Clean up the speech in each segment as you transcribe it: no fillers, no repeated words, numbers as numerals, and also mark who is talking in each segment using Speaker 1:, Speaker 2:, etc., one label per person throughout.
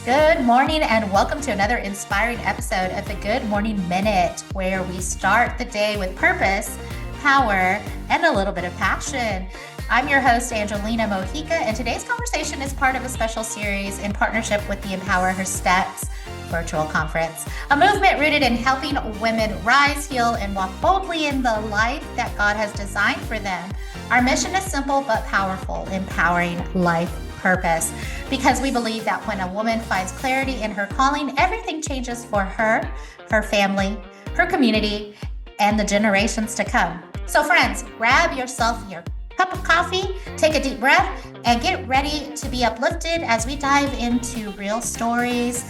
Speaker 1: Good morning, and welcome to another inspiring episode of the Good Morning Minute, where we start the day with purpose, power, and a little bit of passion. I'm your host, Angelina Mojica, and today's conversation is part of a special series in partnership with the Empower Her Steps virtual conference, a movement rooted in helping women rise, heal, and walk boldly in the life that God has designed for them. Our mission is simple but powerful, empowering life purpose, because we believe that when a woman finds clarity in her calling, everything changes for her, her family, her community, and the generations to come. So friends, grab yourself your cup of coffee, take a deep breath, and get ready to be uplifted as we dive into real stories,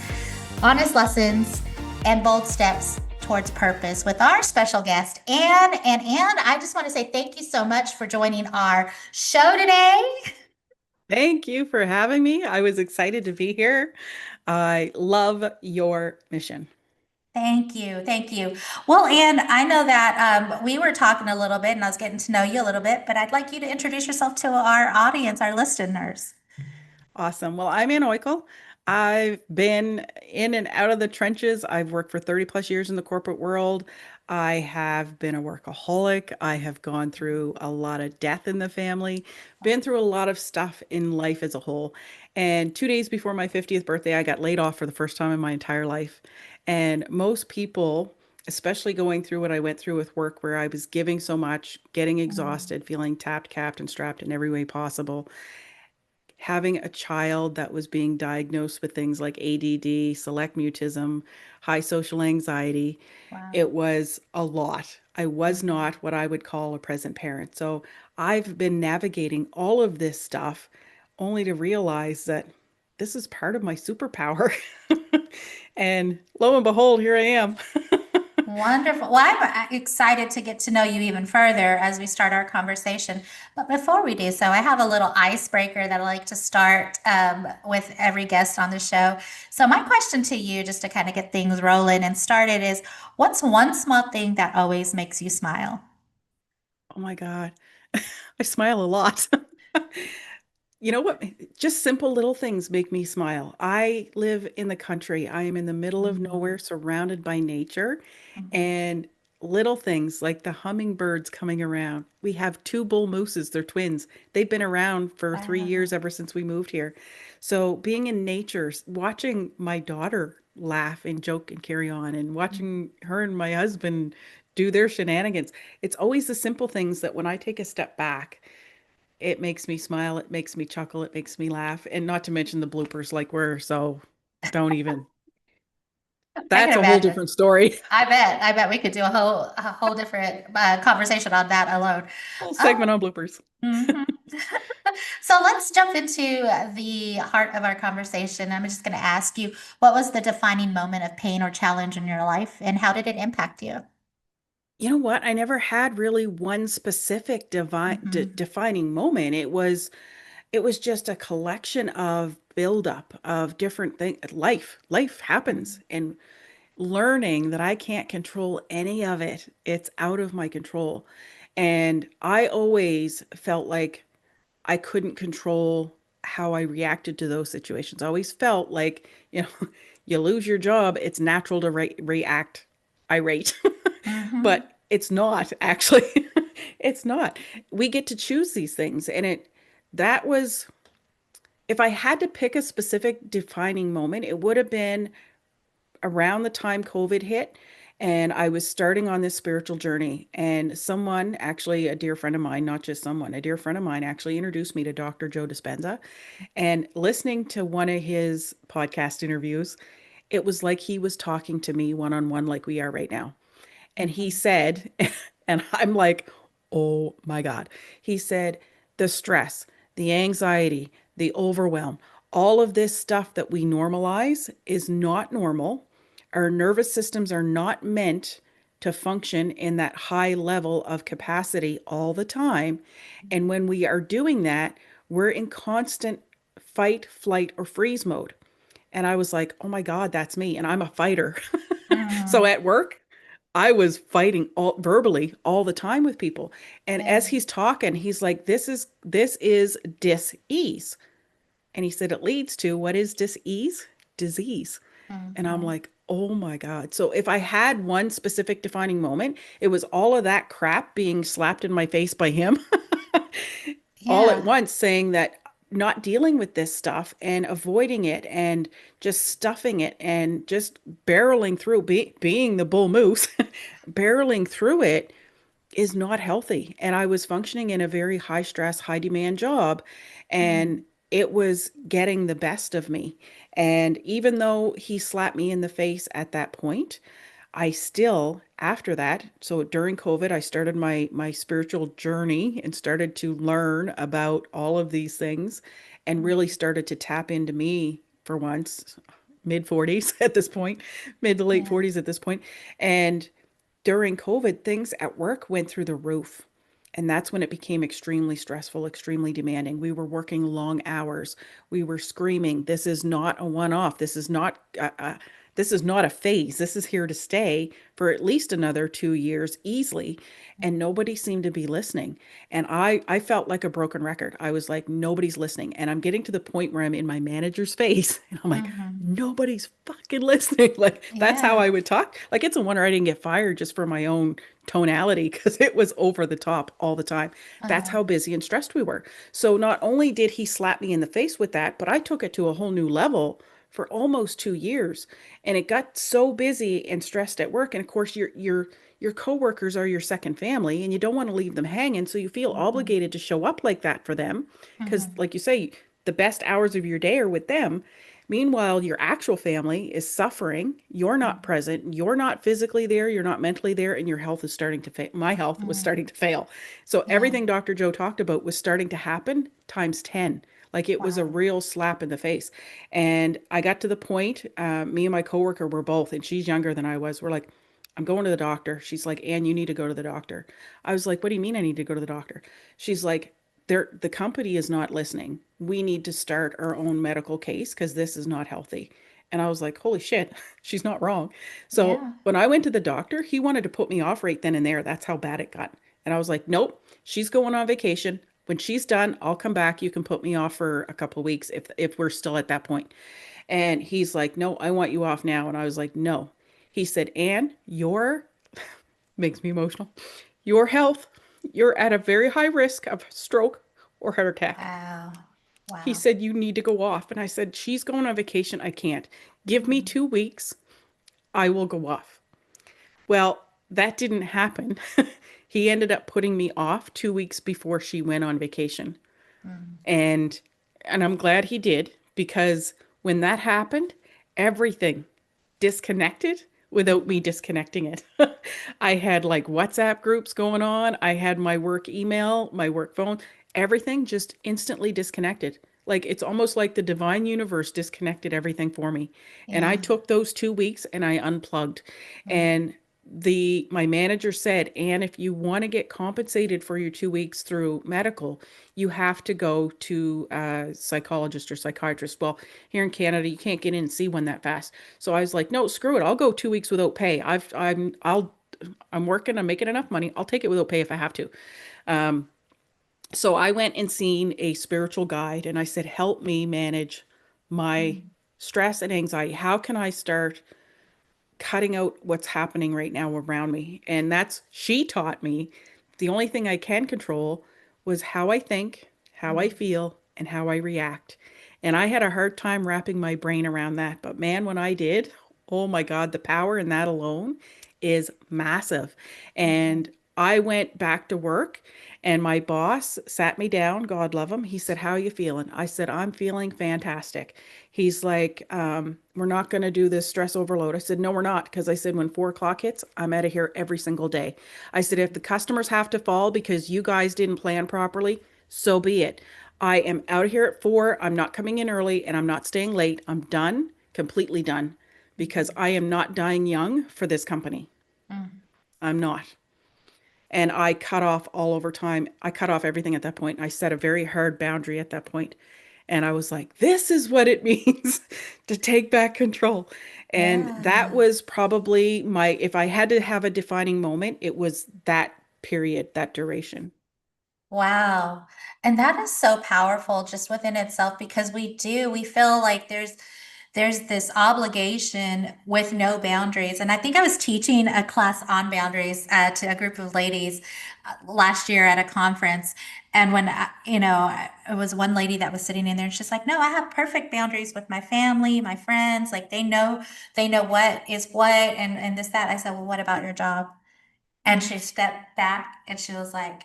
Speaker 1: honest lessons, and bold steps towards purpose with our special guest, Anne. And Anne, I just want to say thank you so much for joining our show today.
Speaker 2: Thank you for having me. I was excited to be here. I love your mission.
Speaker 1: Thank you. Thank you. Well, Anne, I know that we were talking a little bit and I was getting to know you a little bit, but I'd like you to introduce yourself to our audience, our listeners.
Speaker 2: Awesome. Well, I'm Ann Oikel. I've been in and out of the trenches. I've worked for 30 plus years in the corporate world. I have been a workaholic. I have gone through a lot of death in the family, been through a lot of stuff in life as a whole. And 2 days before my 50th birthday, I got laid off for the first time in my entire life. And most people, especially going through what I went through with work, where I was giving so much, getting
Speaker 1: Mm,
Speaker 2: exhausted, feeling tapped, capped, and strapped in every way possible, having a child that was being diagnosed with things like ADD, select mutism, high social anxiety,
Speaker 1: wow.
Speaker 2: it was a lot. I was
Speaker 1: Mhm.
Speaker 2: not what I would call a present parent. So I've been navigating all of this stuff only to realize that this is part of my superpower. And lo and behold, here I am.
Speaker 1: Wonderful. Well, I'm excited to get to know you even further as we start our conversation. But before we do so, I have a little icebreaker that I like to start with every guest on the show. So, my question to you, just to kind of get things rolling and started, is what's one small thing that always makes you smile?
Speaker 2: Oh my God. I smile a lot. You know what? Just simple little things make me smile. I live in the country. I am in the middle of
Speaker 1: Mhm.
Speaker 2: nowhere, surrounded by nature,
Speaker 1: Mhm.
Speaker 2: and little things like the hummingbirds coming around. We have two bull mooses, they're twins. They've been around for 3 years
Speaker 1: Wow.
Speaker 2: ever since we moved here. So being in nature, watching my daughter laugh and joke and carry on, and watching her and my husband do their shenanigans. It's always the simple things that when I take a step back, it makes me smile, it makes me chuckle, it makes me laugh, and not to mention the bloopers, like we're so don't even.
Speaker 1: I can
Speaker 2: That's a whole
Speaker 1: imagine.
Speaker 2: different story.
Speaker 1: I bet. I bet we could do a whole different conversation on that alone.
Speaker 2: Whole segment
Speaker 1: Oh.
Speaker 2: on bloopers.
Speaker 1: Mhm. So let's jump into the heart of our conversation. I'm just going to ask you, what was the defining moment of pain or challenge in your life, and how did it impact you?
Speaker 2: You know what? I never had really one specific
Speaker 1: Hmm.
Speaker 2: defining moment. It was just a collection of buildup of different things. Life happens, and learning that I can't control any of it. It's out of my control. And I always felt like I couldn't control how I reacted to those situations. I always felt like, you lose your job, it's natural to react irate.
Speaker 1: Hmm.
Speaker 2: But it's not actually. It's not. We get to choose these things. And that was, if I had to pick a specific defining moment, it would have been around the time COVID hit, and I was starting on this spiritual journey. And someone, actually a dear friend of mine, not just someone, a dear friend of mine actually introduced me to Dr. Joe Dispenza. And listening to one of his podcast interviews, it was like he was talking to me one on one, like we are right now. And he said, and I'm like, oh my God. He said, the stress, the anxiety, the overwhelm, all of this stuff that we normalize is not normal. Our nervous systems are not meant to function in that high level of capacity all the time. And when we are doing that, we're in constant fight, flight, or freeze mode. And I was like, oh my God, that's me. And I'm a fighter. So
Speaker 1: Hmm.
Speaker 2: at work, I was fighting all verbally all the time with people. And
Speaker 1: Yeah.
Speaker 2: as he's talking, he's like, this is dis-ease. And he said it leads to, what is dis-ease? disease. And I'm
Speaker 1: Mm-hmm.
Speaker 2: like, oh my God. So if I had one specific defining moment, it was all of that crap being slapped in my face by him all at
Speaker 1: Yeah.
Speaker 2: once, saying that not dealing with this stuff and avoiding it and just stuffing it and just barreling through, being the bull moose, barreling through it is not healthy. And I was functioning in a very high stress, high demand job, and
Speaker 1: Mm-hmm.
Speaker 2: it was getting the best of me. And even though he slapped me in the face at that point, I still, after that, so during COVID, I started my spiritual journey and started to learn about all of these things and really started to tap into me for once, mid 40s at this point, mid to late
Speaker 1: Yeah.
Speaker 2: 40s at this point. And during COVID, things at work went through the roof. And that's when it became extremely stressful, extremely demanding. We were working long hours. We were screaming, "This is not a one-off. This is not a phase. This is here to stay for at least another 2 years easily." And nobody seemed to be listening. And I felt like a broken record. I was like, nobody's listening. And I'm getting to the point where I'm in my manager's face, and I'm like,
Speaker 1: Mm-hmm.
Speaker 2: nobody's fucking listening. Like that's how
Speaker 1: Yeah.
Speaker 2: I would talk. Like it's a wonder I didn't get fired just for my own tonality because it was over the top all the time. That's
Speaker 1: Uh-huh.
Speaker 2: how busy and stressed we were. So not only did he slap me in the face with that, but I took it to a whole new level for almost 2 years. And it got so busy and stressed at work. And of course, your coworkers are your second family and you don't want to leave them hanging. So you feel
Speaker 1: Mm-hmm.
Speaker 2: obligated to show up like that for them. Because,
Speaker 1: Mm-hmm.
Speaker 2: like you say, the best hours of your day are with them. Meanwhile, your actual family is suffering. You're not present. You're not physically there. You're not mentally there. And your health is starting to fail. My health was
Speaker 1: Mm-hmm.
Speaker 2: starting to fail. So
Speaker 1: Yeah.
Speaker 2: everything Dr. Joe talked about was starting to happen times 10. Like it was a
Speaker 1: Wow.
Speaker 2: real slap in the face. And I got to the point, me and my coworker were both, and she's younger than I was. We're like, I'm going to the doctor. She's like, Anne, you need to go to the doctor. I was like, what do you mean I need to go to the doctor? She's like, the company is not listening. We need to start our own medical case because this is not healthy. And I was like, holy shit, she's not wrong. So
Speaker 1: Yeah.
Speaker 2: when I went to the doctor, he wanted to put me off right then and there. That's how bad it got. And I was like, nope, she's going on vacation. When she's done, I'll come back. You can put me off for a couple of weeks if we're still at that point. And he's like, no, I want you off now. And I was like, no. He said, Anne, your makes me emotional. Your health, you're at a very high risk of stroke or heart attack.
Speaker 1: Wow.
Speaker 2: He
Speaker 1: Wow.
Speaker 2: said, you need to go off. And I said, she's going on vacation. I can't. Give me
Speaker 1: Mm-hmm.
Speaker 2: 2 weeks. I will go off. Well, that didn't happen. He ended up putting me off 2 weeks before she went on vacation.
Speaker 1: Mm-hmm.
Speaker 2: And I'm glad he did because when that happened, everything disconnected without me disconnecting it. I had like WhatsApp groups going on. I had my work email, my work phone, everything just instantly disconnected. Like it's almost like the divine universe disconnected everything for me. And I
Speaker 1: Yeah.
Speaker 2: took those 2 weeks and I unplugged.
Speaker 1: Mm-hmm.
Speaker 2: And my manager said, and if you want to get compensated for your 2 weeks through medical, you have to go to a psychologist or psychiatrist. Well, here in Canada, you can't get in and see one that fast. So I was like, no, screw it. I'll go 2 weeks without pay. I'm working. I'm making enough money. I'll take it without pay if I have to. So I went and seen a spiritual guide, and I said, help me manage my
Speaker 1: Mm-hmm.
Speaker 2: stress and anxiety. How can I start cutting out what's happening right now around me? And she taught me the only thing I can control was how I think, how I feel, and how I react. And I had a hard time wrapping my brain around that. But man, when I did, oh my God, the power in that alone is massive.
Speaker 1: Mm-hmm.
Speaker 2: And I went back to work and my boss sat me down, God love him. He said, how are you feeling? I said, I'm feeling fantastic. He's like, we're not going to do this stress overload. I said, no, we're not. Because I said, when 4 o'clock hits, I'm out of here every single day. I said, if the customers have to fall because you guys didn't plan properly, so be it. I am out of here at 4. I'm not coming in early and I'm not staying late. I'm done, completely done, because I am not dying young for this company.
Speaker 1: Mm-hmm.
Speaker 2: I'm not. And I cut off all overtime. I cut off everything at that point. I set a very hard boundary at that point. And I was like, this is what it means to take back control. And that
Speaker 1: Yeah.
Speaker 2: was probably if I had to have a defining moment, it was that period, that duration.
Speaker 1: Wow. And that is so powerful just within itself because we feel like there's there's this obligation with no boundaries. And I think I was teaching a class on boundaries to a group of ladies last year at a conference. And when, it was one lady that was sitting in there and she's like, no, I have perfect boundaries with my family, my friends. Like they know what is what and this, that. I said, well, what about your job? And she stepped back and she was like,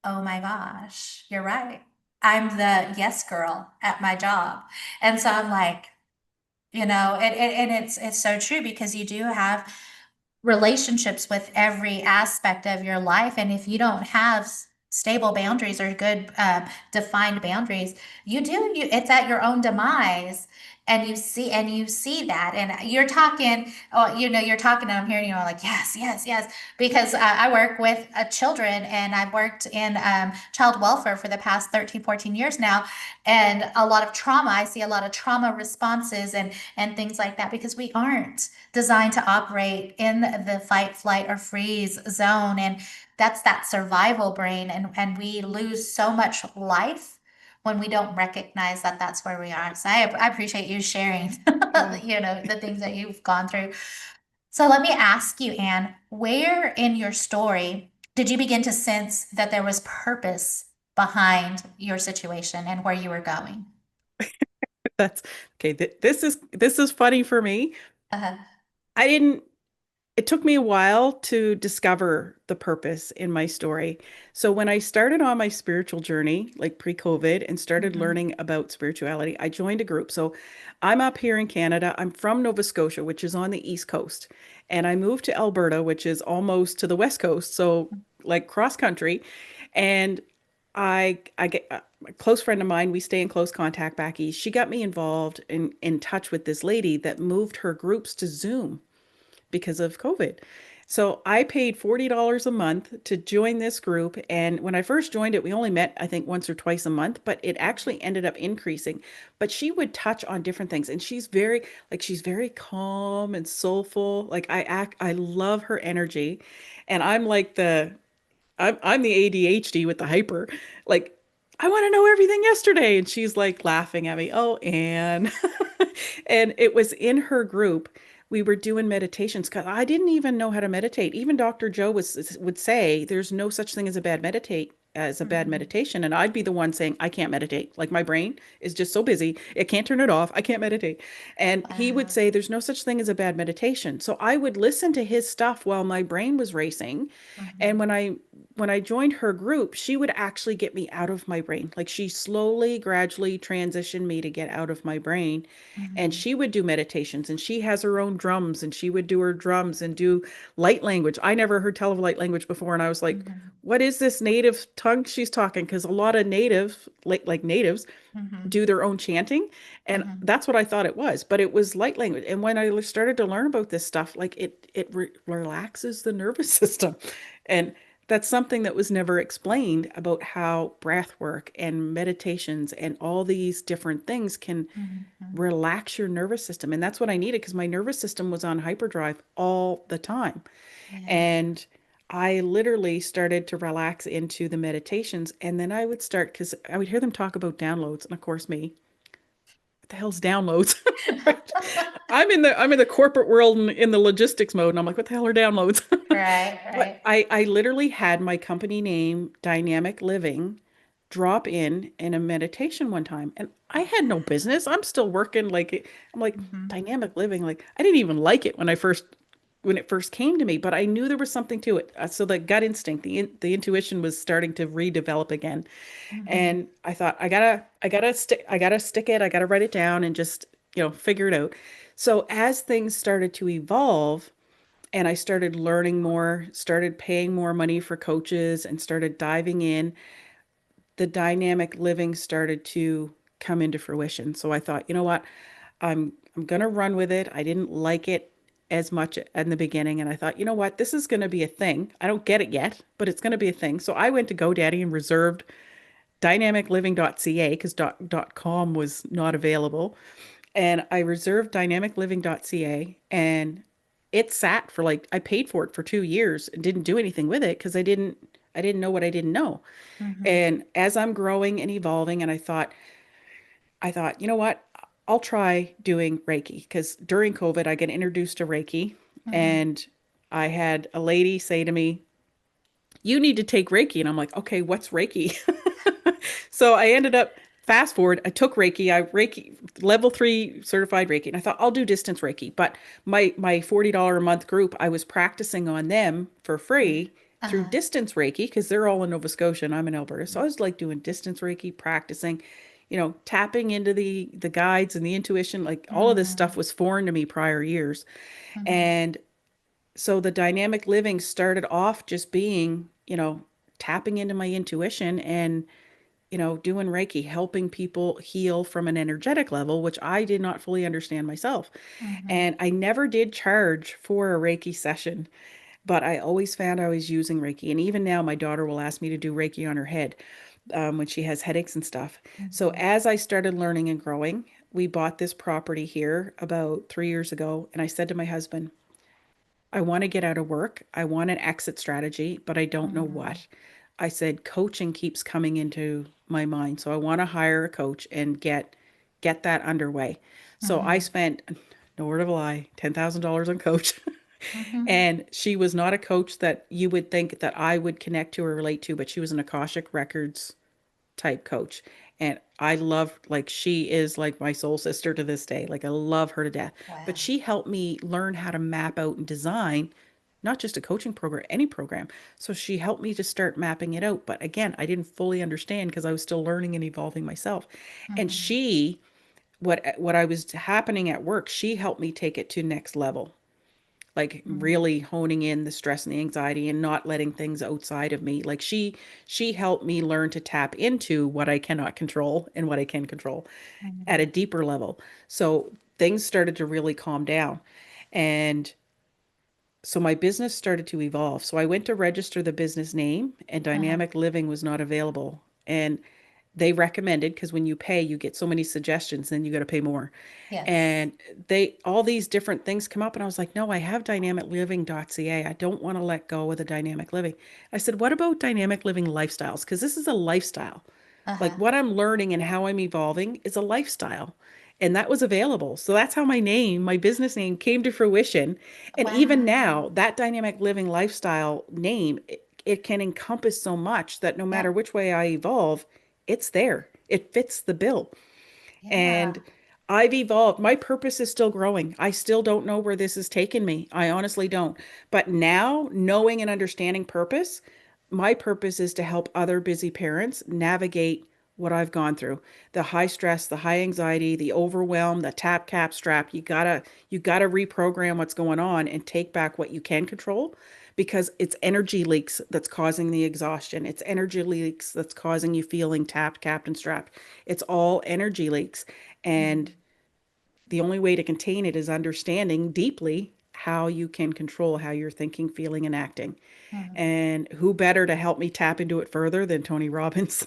Speaker 1: oh my gosh, you're right. I'm the yes girl at my job. And so I'm like, and it's so true because you do have relationships with every aspect of your life. And if you don't have stable boundaries or good defined boundaries, it's at your own demise. And you see that, and you're talking, oh, you're talking, and I'm hearing you all like, yes, yes, yes, because I work with children, and I've worked in child welfare for the past 13, 14 years now, and a lot of trauma. I see a lot of trauma responses and things like that because we aren't designed to operate in the fight, flight, or freeze zone. And that's that survival brain. And we lose so much life when we don't recognize that that's where we are. So I appreciate you sharing,
Speaker 2: Yeah.
Speaker 1: the things that you've gone through. So let me ask you, Anne, where in your story did you begin to sense that there was purpose behind your situation and where you were going?
Speaker 2: That's okay. This is funny for me.
Speaker 1: Uh,
Speaker 2: I didn't It took me a while to discover the purpose in my story. So when I started on my spiritual journey, like pre-COVID, and started
Speaker 1: mhm,
Speaker 2: learning about spirituality, I joined a group. So I'm up here in Canada. I'm from Nova Scotia, which is on the East Coast, and I moved to Alberta, which is almost to the West Coast, so like cross country. And I get a close friend of mine, we stay in close contact back east. She got me involved in touch with this lady that moved her groups to Zoom because of COVID. So I paid $40 a month to join this group. And when I first joined it, we only met, I think, once or twice a month, but it actually ended up increasing. But she would touch on different things. And she's very calm and soulful. I love her energy. And I'm the ADHD with the hyper. Like, I want to know everything yesterday. And she's like laughing at me. Oh, Anne. And it was in her group. We were doing meditations because I didn't even know how to meditate. Even Dr. Joe would say there's no such thing as a bad
Speaker 1: mhm.
Speaker 2: meditation. And I'd be the one saying, I can't meditate. Like my brain is just so busy. I can't turn it off. I can't meditate. And he would
Speaker 1: Wow.
Speaker 2: say there's no such thing as a bad meditation. So I would listen to his stuff while my brain was racing. And
Speaker 1: Mhm,
Speaker 2: when I joined her group, she would actually get me out of my brain. Like she slowly, gradually transitioned me to get out of my brain. And
Speaker 1: mhm,
Speaker 2: she would do meditations and she has her own drums and she would do her drums and do light language. I never heard tell of light language before. And I was like,
Speaker 1: mhm,
Speaker 2: what is this native tongue she's talking? Because a lot of like natives,
Speaker 1: mhm,
Speaker 2: do their own chanting. And
Speaker 1: mhm,
Speaker 2: that's what I thought it was, but it was light language. And when I started to learn about this stuff, like it relaxes the nervous system. And that's something that was never explained about how breath work and meditations and all these different things can
Speaker 1: mhm.
Speaker 2: relax your nervous system. And that's what I needed because my nervous system was on hyperdrive all the time.
Speaker 1: Yeah.
Speaker 2: And I literally started to relax into the meditations. And then I would start because I would hear them talk about downloads. And of course, me, what the hell's downloads? Right? I'm in the corporate world and in the logistics mode. And I'm like, what the hell are downloads?
Speaker 1: Right,
Speaker 2: But
Speaker 1: right.
Speaker 2: I literally had my company name, Dynamic Living, drop in a meditation one time. And I had no business. I'm still working I'm like,
Speaker 1: Mhm,
Speaker 2: Dynamic Living. Like I didn't even like it when it first came to me, but I knew there was something to it. So the gut instinct, the intuition was starting to redevelop again.
Speaker 1: mhm,
Speaker 2: And I thought, I gotta stick it. I gotta write it down and just, figure it out. So as things started to evolve, and I started learning more, started paying more money for coaches and started diving in, the dynamic living started to come into fruition. So I thought, you know what? I'm going to run with it. I didn't like it as much in the beginning and I thought, you know what? This is going to be a thing. I don't get it yet, but it's going to be a thing. So I went to GoDaddy and reserved dynamicliving.ca because .com was not available. And I reserved dynamicliving.ca and it sat for I paid for it for 2 years and didn't do anything with it because I didn't know what I didn't know.
Speaker 1: mhm,
Speaker 2: And as I'm growing and evolving, and I thought, you know what? I'll try doing Reiki because during COVID, I get introduced to Reiki,
Speaker 1: Mm-hmm.
Speaker 2: and I had a lady say to me, "You need to take Reiki." And I'm like, "Okay, what's Reiki?" So I ended up fast forward. I took Reiki. I Reiki level 3 certified Reiki, and I thought I'll do distance Reiki. But my $40 a month group, I was practicing on them for free through
Speaker 1: Uh-huh.
Speaker 2: distance Reiki because they're all in Nova Scotia and I'm in Alberta. So I was like doing distance Reiki, practicing, tapping into the guides and the intuition. Like all of this
Speaker 1: Mm-hmm.
Speaker 2: stuff was foreign to me prior years,
Speaker 1: Mm-hmm.
Speaker 2: and so the dynamic living started off just being, tapping into my intuition and doing Reiki, helping people heal from an energetic level, which I did not fully understand myself.
Speaker 1: Mm-hmm.
Speaker 2: And I never did charge for a Reiki session, but I always found I was using Reiki. And even now, my daughter will ask me to do Reiki on her head when she has headaches and stuff. So
Speaker 1: Mm-hmm.
Speaker 2: as I started learning and growing, we bought this property here about 3 years ago. And I said to my husband, I want to get out of work. I want an exit strategy, but I don't know
Speaker 1: Mm-hmm.
Speaker 2: what. I said coaching keeps coming into my mind, so I want to hire a coach and get that underway. So I
Speaker 1: Mm-hmm.
Speaker 2: spent, no word of a lie, $10,000 on coach.
Speaker 1: Mm-hmm.
Speaker 2: And she was not a coach that you would think that I would connect to or relate to, but she was an Akashic Records type coach. And I love, like, she is like my soul sister to this day. Like, I love her to death. But
Speaker 1: Wow.
Speaker 2: she helped me learn how to map out and design not just a coaching program, any program. So she helped me to start mapping it out. But again, I didn't fully understand because I was still learning and evolving myself. And
Speaker 1: Mm-hmm.
Speaker 2: what I was happening at work, she helped me take it to next level, like
Speaker 1: Mm-hmm.
Speaker 2: really honing in the stress and the anxiety and not letting things outside of me. Like she helped me learn to tap into what I cannot control and what I can control at
Speaker 1: Mm-hmm.
Speaker 2: a deeper level. So things started to really calm down. And so my business started to evolve. So I went to register the business name, and
Speaker 1: Uh-huh.
Speaker 2: dynamic living was not available. And they recommended, because when you pay, you get so many suggestions, then you got to pay more.
Speaker 1: Yes.
Speaker 2: And they all these different things come up, and I was like, no, I have dynamicliving.ca. I don't want to let go of the dynamic living. I said, what about dynamic living lifestyles? Because this is a lifestyle. Like
Speaker 1: Uh-huh.
Speaker 2: what I'm learning and how I'm evolving is a lifestyle. And that was available. So that's how my name, my business name came to fruition. And even
Speaker 1: Wow.
Speaker 2: now, that dynamic living lifestyle name, it can encompass so much that no
Speaker 1: Yep.
Speaker 2: matter which way I evolve, it's there. It fits the bill.
Speaker 1: Yeah.
Speaker 2: And I've evolved. My purpose is still growing. I still don't know where this has taken me. I honestly don't. But now, knowing and understanding purpose, my purpose is to help other busy parents navigate what I've gone through. The high stress, the high anxiety, the overwhelm, the tap cap strap. You gotta reprogram what's going on and take back what you can control, because it's energy leaks that's causing the exhaustion. It's energy leaks that's causing you feeling tapped, capped, and strapped. It's all energy leaks. And
Speaker 1: Mm-hmm.
Speaker 2: the only way to contain it is understanding deeply how you can control how you're thinking, feeling, and acting.
Speaker 1: Mm-hmm.
Speaker 2: And who better to help me tap into it further than Tony Robbins?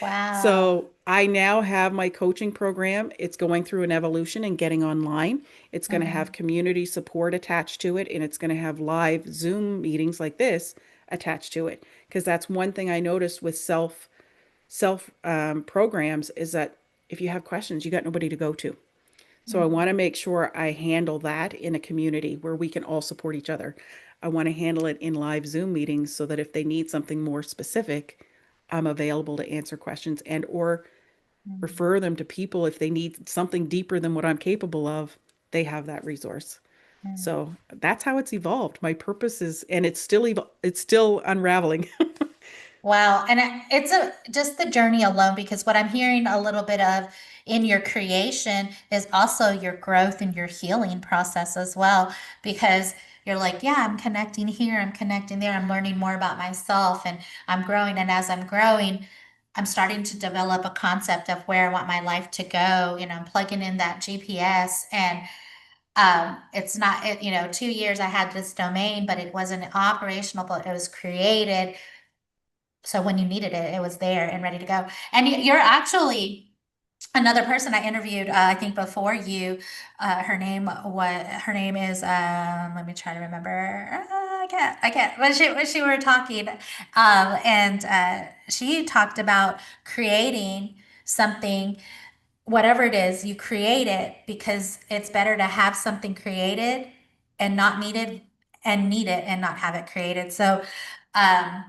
Speaker 1: Wow.
Speaker 2: So I now have my coaching program. It's going through an evolution and getting online. It's going to have
Speaker 1: Mm-hmm.
Speaker 2: community support attached to it, and it's going to have live Zoom meetings like this attached to it. Because that's one thing I noticed with self programs is that if you have questions, you got nobody to go to. So I
Speaker 1: Mm-hmm.
Speaker 2: want to make sure I handle that in a community where we can all support each other. I want to handle it in live Zoom meetings so that if they need something more specific, I'm available to answer questions and or
Speaker 1: Mm-hmm.
Speaker 2: refer them to people if they need something deeper than what I'm capable of. They have that resource.
Speaker 1: Mm-hmm.
Speaker 2: So that's how it's evolved. My purpose is, and it's still unraveling.
Speaker 1: Wow. And it's a just the journey alone, because what I'm hearing a little bit of in your creation is also your growth and your healing process as well. Because you're like, yeah, I'm connecting here, I'm connecting there, I'm learning more about myself and I'm growing. And as I'm growing, I'm starting to develop a concept of where I want my life to go. I'm plugging in that GPS, and it's not, 2 years I had this domain, but it wasn't operational, but it was created so when you needed it, it was there and ready to go. And you're actually another person I interviewed, I think before you. Her name is, let me try to remember. I can't. When she were talking, and she talked about creating something whatever it is, you create it because it's better to have something created and not needed and need it and not have it created. So, um,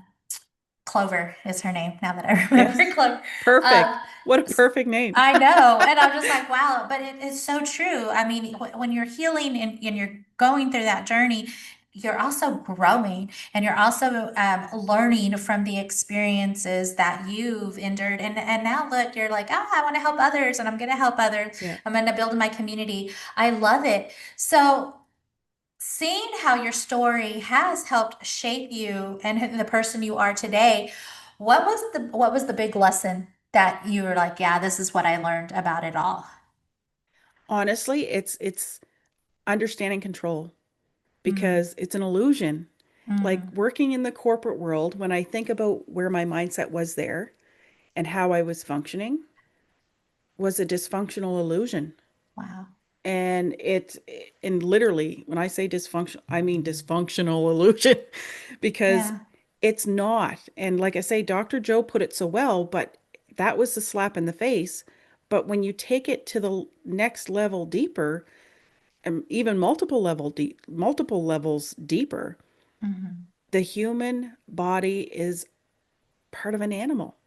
Speaker 1: Clover is her name now that I
Speaker 2: Yes.
Speaker 1: remember Clover.
Speaker 2: Perfect.
Speaker 1: Um,
Speaker 2: What a perfect name.
Speaker 1: I know. And I'm just like, wow, but it is so true. I mean, when you're healing and you're going through that journey, you're also growing and you're also learning from the experiences that you've endured. And now look, you're like, oh, I want to help others and I'm going to help others.
Speaker 2: Yeah.
Speaker 1: I'm going to build my community. I love it. So, seeing how your story has helped shape you and the person you are today, what was the big lesson that you were like, yeah, this is what I learned about it all?
Speaker 2: Honestly, it's understanding control
Speaker 1: Mm,
Speaker 2: because it's an illusion. Like
Speaker 1: mm,
Speaker 2: working in the corporate world, when I think about where my mindset was there and how I was functioning, was a dysfunctional illusion.
Speaker 1: wow.
Speaker 2: And and literally, when I say dysfunction, I mean dysfunctional illusion because
Speaker 1: Yeah.
Speaker 2: it's not. And like I say, Dr. Joe put it so well, but that was the slap in the face. But when you take it to the next level deeper, and even multiple levels deeper,
Speaker 1: Hmm.
Speaker 2: the human body is part of an animal.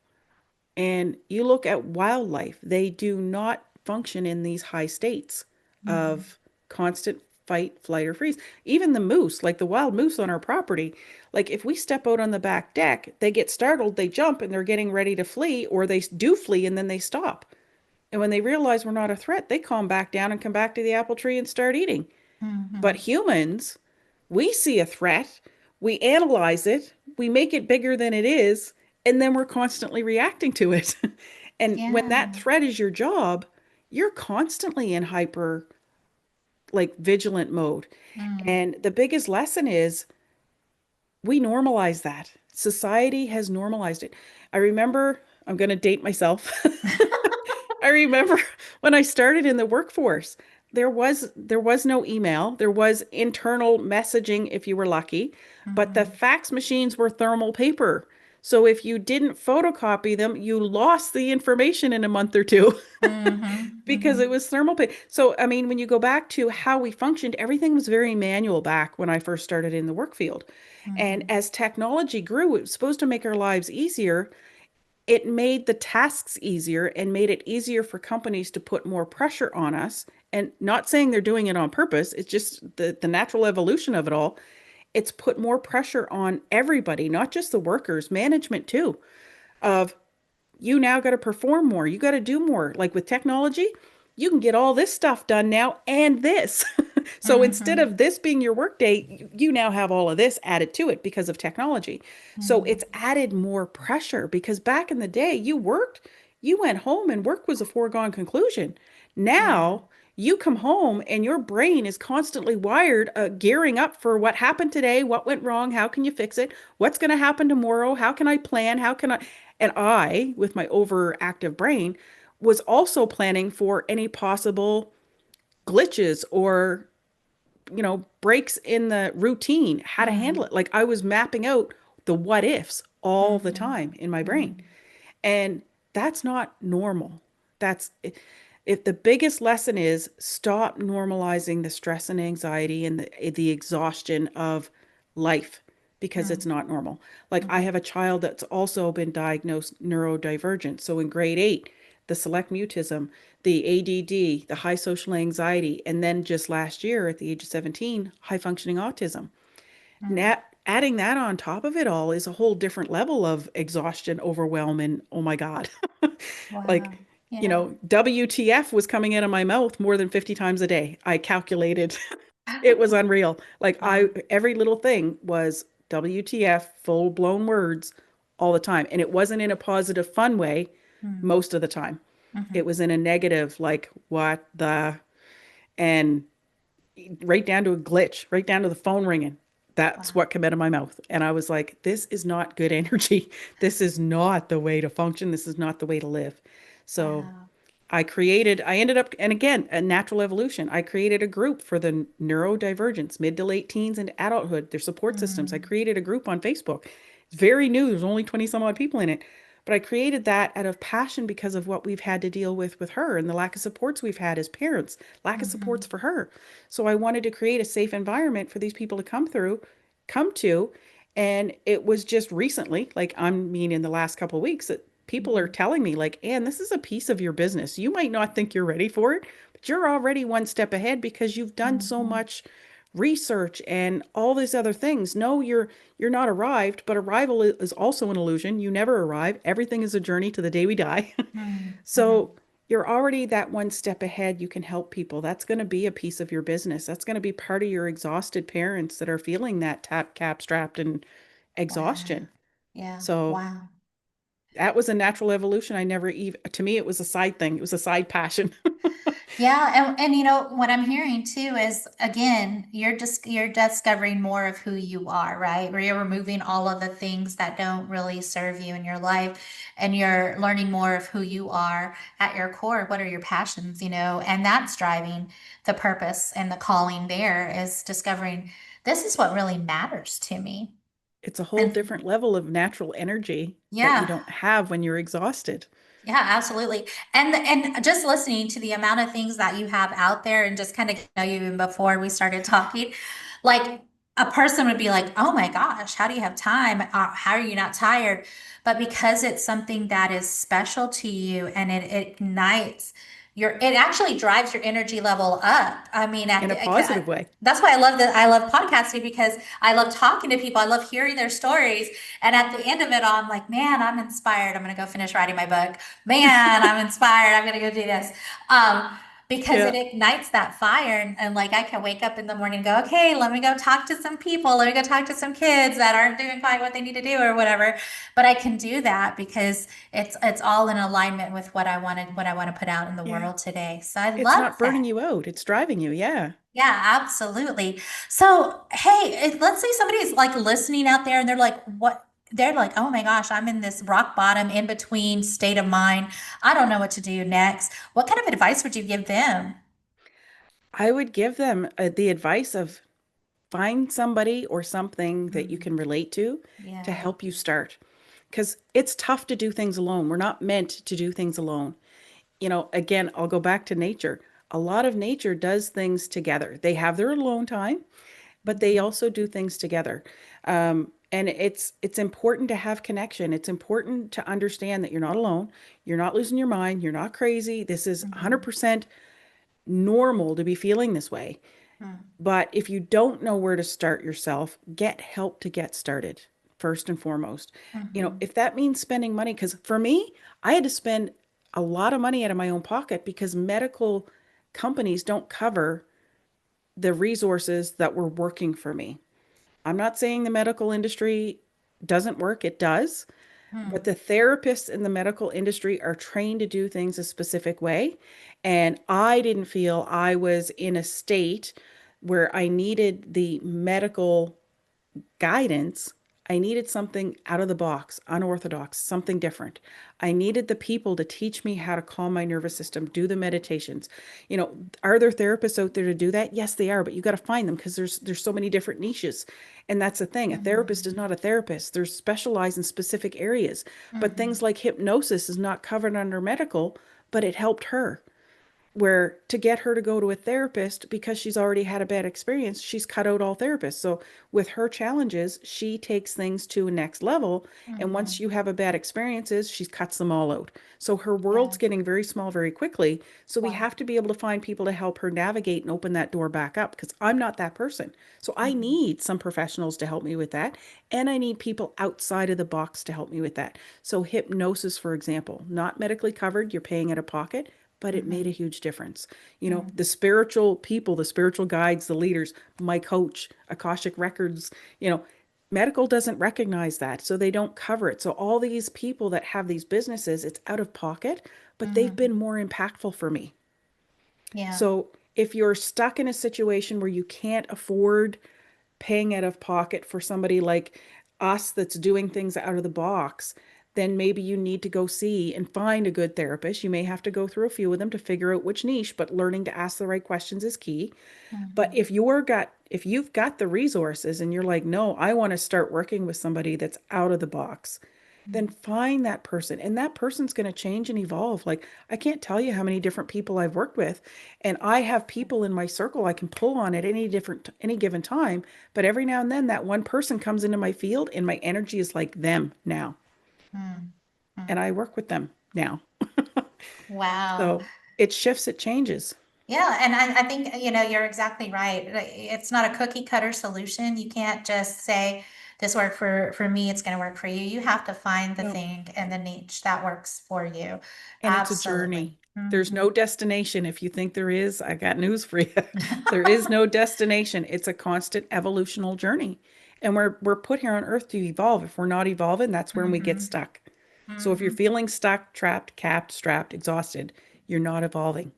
Speaker 2: And you look at wildlife, they do not function in these high states
Speaker 1: Hmm.
Speaker 2: of constant fight, flight, or freeze. Even the moose, like the wild moose on our property, like if we step out on the back deck, they get startled, they jump, and they're getting ready to flee, or they do flee and then they stop. And when they realize we're not a threat, they calm back down and come back to the apple tree and start eating. But
Speaker 1: Hmm.
Speaker 2: humans, we see a threat, we analyze it, we make it bigger than it is, and then we're constantly reacting to it. And when that
Speaker 1: Yeah.
Speaker 2: threat is your job, you're constantly in hyper, like vigilant mode.
Speaker 1: Mm.
Speaker 2: And the biggest lesson is we normalize that. Society has normalized it. I remember, I'm going to date myself. I remember when I started in the workforce, there was no email. There was internal messaging if you were lucky, but the
Speaker 1: Hmm.
Speaker 2: fax machines were thermal paper. So if you didn't photocopy them, you lost the information in a month or two
Speaker 1: Hmm.
Speaker 2: because it was thermal paper. So I mean, when you go back to how we functioned, everything was very manual back when I first started in the work field. And
Speaker 1: Hmm.
Speaker 2: as technology grew, it was supposed to make our lives easier. It made the tasks easier and made it easier for companies to put more pressure on us. And not saying they're doing it on purpose, it's just the natural evolution of it all. It's put more pressure on everybody, not just the workers, management too, of you now got to perform more. You got to do more. Like with technology, you can get all this stuff done now and this. So instead
Speaker 1: Hmm.
Speaker 2: of this being your workday, you now have all of this added to it because of technology. So
Speaker 1: Hmm.
Speaker 2: it's added more pressure because back in the day, you worked, you went home and work was a foregone conclusion.
Speaker 1: Yeah.
Speaker 2: Now you come home and your brain is constantly wired, gearing up for what happened today, what went wrong, how can you fix it, what's going to happen tomorrow, how can I plan, how can I, and I, with my overactive brain, was also planning for any possible glitches or, breaks in the routine, how to handle
Speaker 1: Hmm.
Speaker 2: it. Like I was mapping out the what ifs all the
Speaker 1: Hmm.
Speaker 2: time in my brain.
Speaker 1: Hmm.
Speaker 2: And that's not normal. That's if the biggest lesson is stop normalizing the stress and anxiety and the exhaustion of life because it's
Speaker 1: Hmm.
Speaker 2: not normal. Like I
Speaker 1: Hmm.
Speaker 2: have a child that's also been diagnosed neurodivergent. So in grade 8, the select mutism, the ADD, the high social anxiety, and then just last year at the age of 17, high functioning autism.
Speaker 1: Hmm.
Speaker 2: Now, adding that on top of it all is a whole different level of exhaustion, overwhelm, and oh my God. Like,
Speaker 1: Wow. Yeah.
Speaker 2: WTF was coming out of my mouth more than 50 times a day. I calculated. It was unreal. Like
Speaker 1: Wow.
Speaker 2: every little thing was WTF, full blown words all the time. And it wasn't in a positive, fun way
Speaker 1: Hmm.
Speaker 2: most of the time. It
Speaker 1: Hmm.
Speaker 2: was in a negative, like, what the, and right down to a glitch, right down to the phone ringing. That's
Speaker 1: Wow.
Speaker 2: what came out of my mouth. And I was like, this is not good energy. This is not the way to function. This is not the way to live. So
Speaker 1: Wow.
Speaker 2: I ended up, and again, a natural evolution. I created a group for the neurodivergents, mid to late teens and adulthood, their support systems. I
Speaker 1: Hmm.
Speaker 2: created a group on Facebook. It's very new. There's only 20 some odd people in it. But I created that out of passion because of what we've had to deal with her and the lack of supports we've had as parents, lack of
Speaker 1: Mm-hmm.
Speaker 2: supports for her. So I wanted to create a safe environment for these people to come to. And it was just recently, like I mean, in the last couple of weeks, that people are
Speaker 1: Mm-hmm.
Speaker 2: telling me, like, Anne, this is a piece of your business. You might not think you're ready for it, but you're already one step ahead because you've done so
Speaker 1: Mm-hmm.
Speaker 2: much research and all these other things. No, you're not arrived, but arrival is also an illusion. You never arrive. Everything is a journey to the day we die.
Speaker 1: Mm-hmm.
Speaker 2: So you're already that one step ahead. You can help people. That's going to be a piece of your business. That's going to be part of your exhausted parents that are feeling that tap, cap, strapped, and
Speaker 1: Wow.
Speaker 2: exhaustion.
Speaker 1: Yeah.
Speaker 2: So
Speaker 1: Wow.
Speaker 2: that was a natural evolution. I never even, to me, it was a side thing. It was a side passion.
Speaker 1: Yeah, and you know what I'm hearing too is again, you're discovering more of who you are, right? Where you're removing all of the things that don't really serve you in your life, and you're learning more of who you are at your core. What are your passions, and that's driving the purpose and the calling there is discovering this is what really matters to me.
Speaker 2: It's a whole
Speaker 1: And
Speaker 2: different level of natural energy that you
Speaker 1: yeah,
Speaker 2: don't have when you're exhausted.
Speaker 1: yeah, absolutely. And just listening to the amount of things that you have out there and just kind of know you even before we started talking, like a person would be like, "Oh my gosh, how do you have time? How are you not tired?" But because it's something that is special to you and it ignites it actually drives your energy level up. I mean,
Speaker 2: In a positive way.
Speaker 1: that's why I love podcasting because I love talking to people. I love hearing their stories. And at the end of it all, I'm like, man, I'm inspired. I'm going to go finish writing my book. Man, I'm inspired. I'm going to go do this. Um, because it
Speaker 2: Yeah.
Speaker 1: ignites that fire. And like I can wake up in the morning and go, okay, let me go talk to some people. Let me go talk to some kids that aren't doing quite what they need to do or whatever. But I can do that because it's all in alignment with what I want to put out in the
Speaker 2: Yeah.
Speaker 1: world today. So I
Speaker 2: It's
Speaker 1: love
Speaker 2: not burning
Speaker 1: that.
Speaker 2: you out. It's driving you. Yeah.
Speaker 1: Yeah, absolutely. So, hey, let's say somebody's like listening out there and they're like, what? They're like, oh my gosh, I'm in this rock bottom in between state of mind. I don't know what to do next. What kind of advice would you give them?
Speaker 2: I would give them the advice of find somebody or something that you
Speaker 1: Mm,
Speaker 2: can relate to
Speaker 1: yeah.
Speaker 2: help you start. Because it's tough to do things alone. We're not meant to do things alone. Again, I'll go back to nature. A lot of nature does things together. They have their alone time, but they
Speaker 1: Mhm,
Speaker 2: also do things together. And it's important to have connection. It's important to understand that you're not alone. You're not losing your mind. You're not crazy. This is
Speaker 1: mhm,
Speaker 2: 100% normal to be feeling this way.
Speaker 1: mm,
Speaker 2: But if you don't know where to start yourself, get help to get started first and foremost.
Speaker 1: mhm,
Speaker 2: If that means spending money, because for me, I had to spend a lot of money out of my own pocket because medical companies don't cover the resources that were working for me. I'm not saying the medical industry doesn't work, it does, but
Speaker 1: mm,
Speaker 2: the therapists in the medical industry are trained to do things a specific way. And I didn't feel I was in a state where I needed the medical guidance. I needed something out of the box, unorthodox, something different. I needed the people to teach me how to calm my nervous system, do the meditations. Are there therapists out there to do that? Yes, they are, but you got to find them because there's so many different niches. And that's the thing. A therapist
Speaker 1: mhm,
Speaker 2: is not a therapist. They're specialized in specific areas. But things
Speaker 1: mhm.
Speaker 2: like hypnosis is not covered under medical, but it helped her where to get her to go to a therapist because she's already had a bad experience, she's cut out all therapists. So with her challenges, she takes things to a next level. And once
Speaker 1: Mhm.
Speaker 2: you have a bad experiences, she cuts them all out. So her
Speaker 1: Yeah.
Speaker 2: world's getting very small very quickly. So we
Speaker 1: Wow.
Speaker 2: have to be able to find people to help her navigate and open that door back up because I'm not that person. So I
Speaker 1: Mhm.
Speaker 2: need some professionals to help me with that. And I need people outside of the box to help me with that. So hypnosis, for example, not medically covered, you're paying out of pocket, but it made a
Speaker 1: Mhm.
Speaker 2: huge difference. The
Speaker 1: Mhm.
Speaker 2: spiritual people, the spiritual guides, the leaders, my coach, Akashic Records, medical doesn't recognize that. So they don't cover it. So all these people that have these businesses, it's out of pocket, but they've
Speaker 1: Mhm.
Speaker 2: been more impactful for me.
Speaker 1: Yeah.
Speaker 2: So if you're stuck in a situation where you can't afford paying out of pocket for somebody like us that's doing things out of the box, then maybe you need to go see and find a good therapist. You may have to go through a few of them to figure out which niche, but learning to ask the right questions is key. But
Speaker 1: Mhm.
Speaker 2: if you've got the resources and you're like, "No, I want to start working with somebody that's out of the box." then find that person, and that person's going to change and evolve. Like, I can't tell you how many different people I've worked with, and I have people in my circle I can pull on at any given time, but every now and then that one person comes into my field and my energy is like them now,
Speaker 1: Mm.
Speaker 2: and
Speaker 1: Mm.
Speaker 2: I work with them now.
Speaker 1: Wow.
Speaker 2: So it shifts, it changes.
Speaker 1: Yeah, and I think, you're exactly right. It's not a cookie cutter solution. You can't just say this worked for me, it's going to work for you. You have to find the
Speaker 2: No.
Speaker 1: thing and the niche that works for you.
Speaker 2: And it's a
Speaker 1: Absolutely.
Speaker 2: journey. There's
Speaker 1: Hmm.
Speaker 2: no destination. If you think there is, I got news for you. There is no destination. It's a constant evolutional journey. And we're put here on earth to evolve. If we're not evolving, that's when we get
Speaker 1: Hmm.
Speaker 2: stuck. So if you're
Speaker 1: Hmm.
Speaker 2: feeling stuck, trapped, capped, strapped, exhausted, you're not evolving.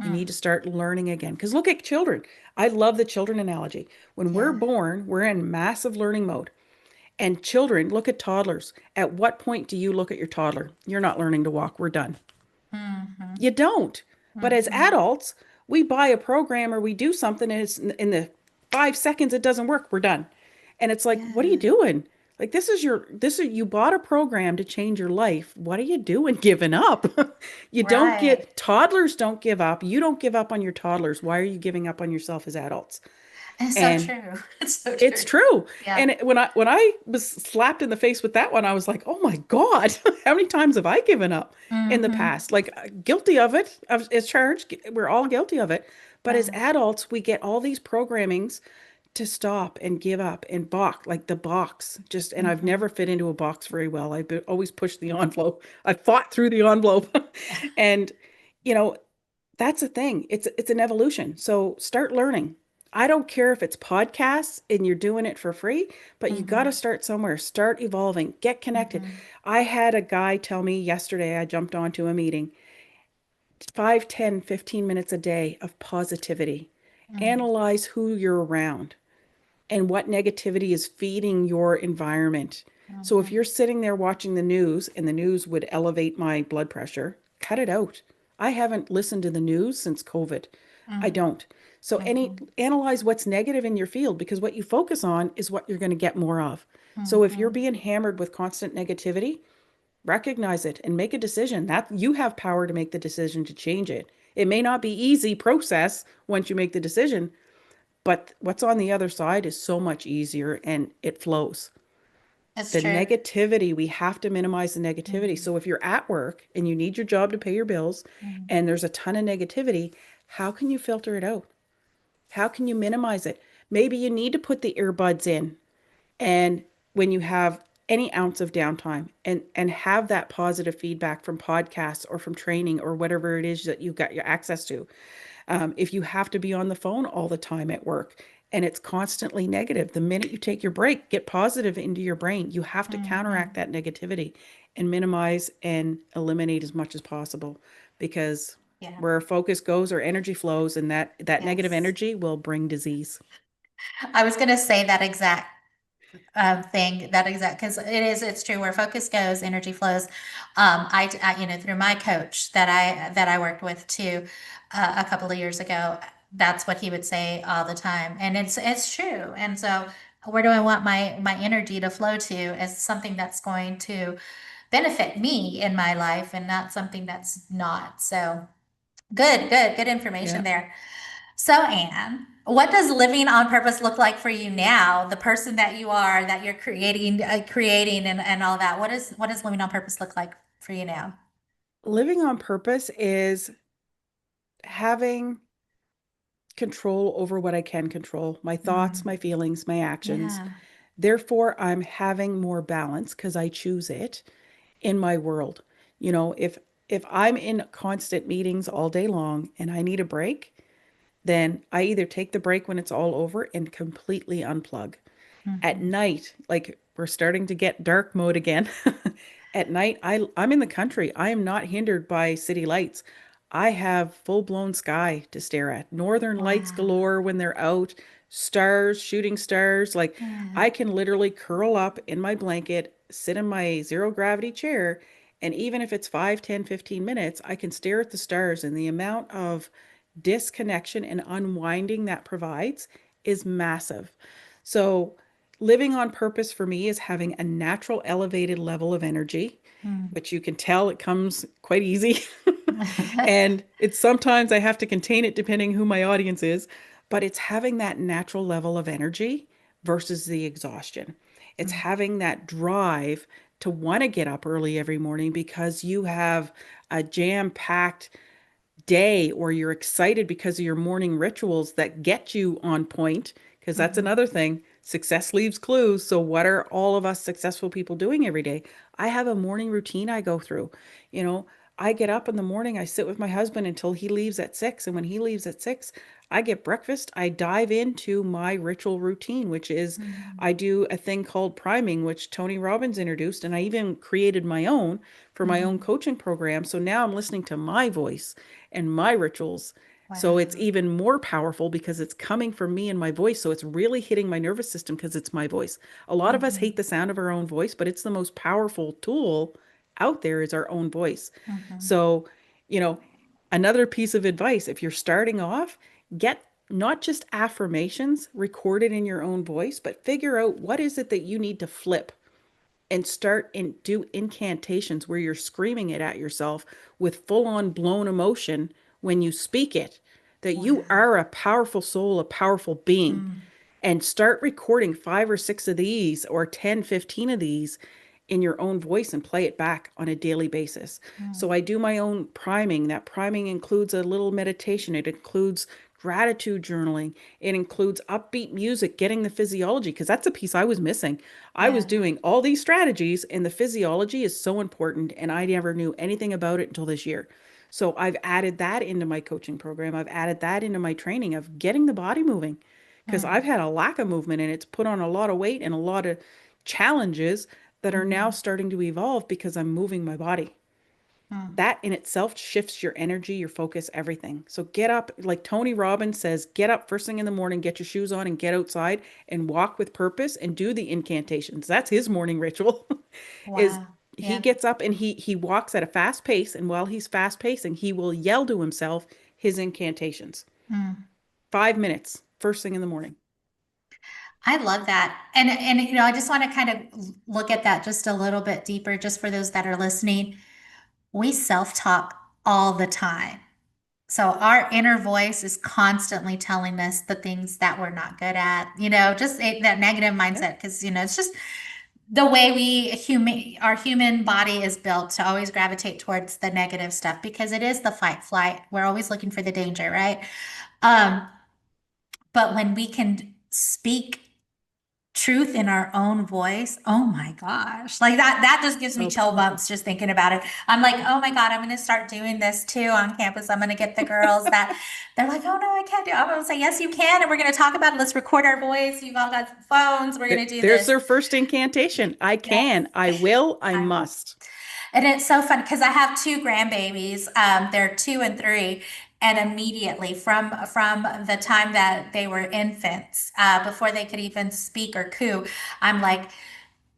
Speaker 2: You need
Speaker 1: Mm.
Speaker 2: to start learning again. Because look at children. I love the children analogy. When we're
Speaker 1: Yeah.
Speaker 2: born, we're in massive learning mode. And children, look at toddlers. At what point do you look at your toddler? You're not learning to walk. We're done.
Speaker 1: Hmm.
Speaker 2: You don't. But as
Speaker 1: Hmm.
Speaker 2: adults, we buy a program or we do something and it's in the 5 seconds it doesn't work, we're done. And it's like, what are you
Speaker 1: Yeah.
Speaker 2: doing? Like this is you bought a program to change your life. What are you doing giving up? You don't
Speaker 1: Right.
Speaker 2: get toddlers don't give up. You don't give up on your toddlers. Why are you giving up on yourself as adults?
Speaker 1: It's so
Speaker 2: And
Speaker 1: true. It's so
Speaker 2: it's
Speaker 1: true.
Speaker 2: true.
Speaker 1: Yeah.
Speaker 2: And when I was slapped in the face with that one, I was like, "Oh my God, how many times have I given up in the
Speaker 1: Hmm.
Speaker 2: past?" Like guilty of it, as charged. We're all guilty of it. But as
Speaker 1: Right.
Speaker 2: adults, we get all these programmings to stop and give up and balk, like the box. Just and I've
Speaker 1: Hmm.
Speaker 2: never fit into a box very well. Always pushed the envelope. I fought through the envelope, and you know that's a thing. It's an evolution. So start learning. I don't care if it's podcasts and you're doing it for free, but you got to
Speaker 1: Hmm.
Speaker 2: start somewhere. Start evolving. Get connected.
Speaker 1: Hmm.
Speaker 2: I had a guy tell me yesterday, I jumped onto a meeting, 5, 10, 15 minutes a day of positivity.
Speaker 1: Hmm.
Speaker 2: Analyze who you're around and what negativity is feeding your environment. So if
Speaker 1: Hmm.
Speaker 2: you're sitting there watching the news and the news would elevate my blood pressure, cut it out. I haven't listened to the news since COVID. I
Speaker 1: Hmm.
Speaker 2: don't. So any
Speaker 1: Hmm.
Speaker 2: analyze what's negative in your field because what you focus on is what you're going to get more of. So if you're
Speaker 1: Hmm.
Speaker 2: being hammered with constant negativity, recognize it and make a decision. That you have power to make the decision to change it. It may not be easy process once you make the decision, but what's on the other side is so much easier and it flows.
Speaker 1: It's
Speaker 2: The
Speaker 1: true.
Speaker 2: negativity, we have to minimize the negativity.
Speaker 1: Hmm.
Speaker 2: So if you're at work and you need your job to pay your bills
Speaker 1: Hmm.
Speaker 2: and there's a ton of negativity, how can you filter it out? How can you minimize it? Maybe you need to put the earbuds in and when you have any ounce of downtime and have that positive feedback from podcasts or from training or whatever it is that you've got your access to. If you have to be on the phone all the time at work and it's constantly negative, the minute you take your break, get positive into your brain. You have to counteract
Speaker 1: Hmm.
Speaker 2: that negativity and minimize and eliminate as much as possible because
Speaker 1: Yeah.
Speaker 2: where our focus goes, our energy flows, and that negative
Speaker 1: Yes.
Speaker 2: energy will bring disease.
Speaker 1: I was going to say that exact thing, that exact, because it's true. Where focus goes, energy flows. Through my coach that I worked with too, a couple of years ago, that's what he would say all the time, and it's true. And so, where do I want my energy to flow to? As something that's going to benefit me in my life, and not something that's not. So, good information
Speaker 2: Yeah.
Speaker 1: there. So, Anne, what does living on purpose look like for you now? The person that you are, that you're creating, and all that. What does living on purpose look like for you now?
Speaker 2: Living on purpose is having control over what I can control, my thoughts,
Speaker 1: Mm.
Speaker 2: my feelings, my actions.
Speaker 1: Yeah.
Speaker 2: Therefore, I'm having more balance because I choose it in my world. If I'm in constant meetings all day long and I need a break, then I either take the break when it's all over and completely unplug. At
Speaker 1: Hmm.
Speaker 2: night, like we're starting to get dark mode again. At night, I'm in the country. I am not hindered by city lights. I have full-blown sky to stare at. Northern lights
Speaker 1: Wow.
Speaker 2: galore when they're out, stars, shooting stars. Like
Speaker 1: Yeah.
Speaker 2: I can literally curl up in my blanket, sit in my zero gravity chair, and even if it's 5, 10, 15 minutes, I can stare at the stars and the amount of disconnection and unwinding that provides is massive. So living on purpose for me is having a natural elevated level of energy,
Speaker 1: Mm.
Speaker 2: which you can tell it comes quite easy. And it's sometimes I have to contain it depending who my audience is, but it's having that natural level of energy versus the exhaustion. It's
Speaker 1: Mm.
Speaker 2: having that drive to want to get up early every morning because you have a jam-packed day or you're excited because of your morning rituals that get you on point. Because that's
Speaker 1: Mhm.
Speaker 2: another thing. Success leaves clues. So, what are all of us successful people doing every day? I have a morning routine I go through. You know, I get up in the morning, I sit with my husband until he leaves at 6. And when he leaves at 6, I get breakfast. I dive into my ritual routine, which is
Speaker 1: Mhm.
Speaker 2: I do a thing called priming, which Tony Robbins introduced. And I even created my own for my own
Speaker 1: Mhm.
Speaker 2: coaching program. So now I'm listening to my voice and my rituals. So it's
Speaker 1: Wow.
Speaker 2: even more powerful because it's coming from me and my voice. So it's really hitting my nervous system because it's my voice. A lot of us hate
Speaker 1: Mhm.
Speaker 2: the sound of our own voice, but it's the most powerful tool out there is our own voice.
Speaker 1: Mhm.
Speaker 2: So, you know, another piece of advice, if you're starting off, get not just affirmations recorded in your own voice, but figure out what is it that you need to flip and start and do incantations where you're screaming it at yourself with full on blown emotion when you speak it, that you
Speaker 1: Wow.
Speaker 2: are a powerful soul, a powerful being,
Speaker 1: Mm.
Speaker 2: and start recording 5 or 6 of these or 10, 15 of these in your own voice and play it back on a daily basis. So
Speaker 1: Mm.
Speaker 2: I do my own priming. That priming includes a little meditation. It includes gratitude journaling. It includes upbeat music, getting the physiology, because that's a piece I was missing. I was
Speaker 1: Yeah.
Speaker 2: doing all these strategies, and the physiology is so important, and I never knew anything about it until this year. So I've added that into my coaching program. I've added that into my training of getting the body moving because I've
Speaker 1: Mm.
Speaker 2: had a lack of movement and it's put on a lot of weight and a lot of challenges that are now
Speaker 1: Mhm.
Speaker 2: starting to evolve because I'm moving my body.
Speaker 1: Mm.
Speaker 2: That in itself shifts your energy, your focus, everything. So get up, like Tony Robbins says, get up first thing in the morning, get your shoes on and get outside and walk with purpose and do the incantations. That's his morning ritual. Is
Speaker 1: Wow.
Speaker 2: he
Speaker 1: Yeah.
Speaker 2: gets up and he walks at a fast pace, and while he's fast pacing, he will yell to himself his incantations.
Speaker 1: Mm.
Speaker 2: 5 minutes first thing in the morning.
Speaker 1: I love that. And I just want to kind of look at that just a little bit deeper, just for those that are listening. We self-talk all the time. So our inner voice is constantly telling us the things that we're not good at, just that negative
Speaker 2: Yeah.
Speaker 1: mindset, because, it's just the way our human body is built to always gravitate towards the negative stuff because it is the fight flight. We're always looking for the danger, right? Um, but when we can speak truth in our own voice, oh my gosh, like that just gives me
Speaker 2: So
Speaker 1: chill
Speaker 2: powerful.
Speaker 1: bumps just thinking about it. I'm like, oh my God, I'm going to start doing this too on campus. I'm going to get the girls that they're like, oh no, I can't do it. I'm going to say, yes, you can. And we're going to talk about it. Let's record our voice. You've all got phones. We're going to do
Speaker 2: There's
Speaker 1: this.
Speaker 2: their first incantation. I
Speaker 1: Yes.
Speaker 2: can, I will, I
Speaker 1: I
Speaker 2: must.
Speaker 1: And it's so fun because I have two grandbabies. They're 2 and 3, and immediately from the time that they were infants, before they could even speak or coo, I'm like,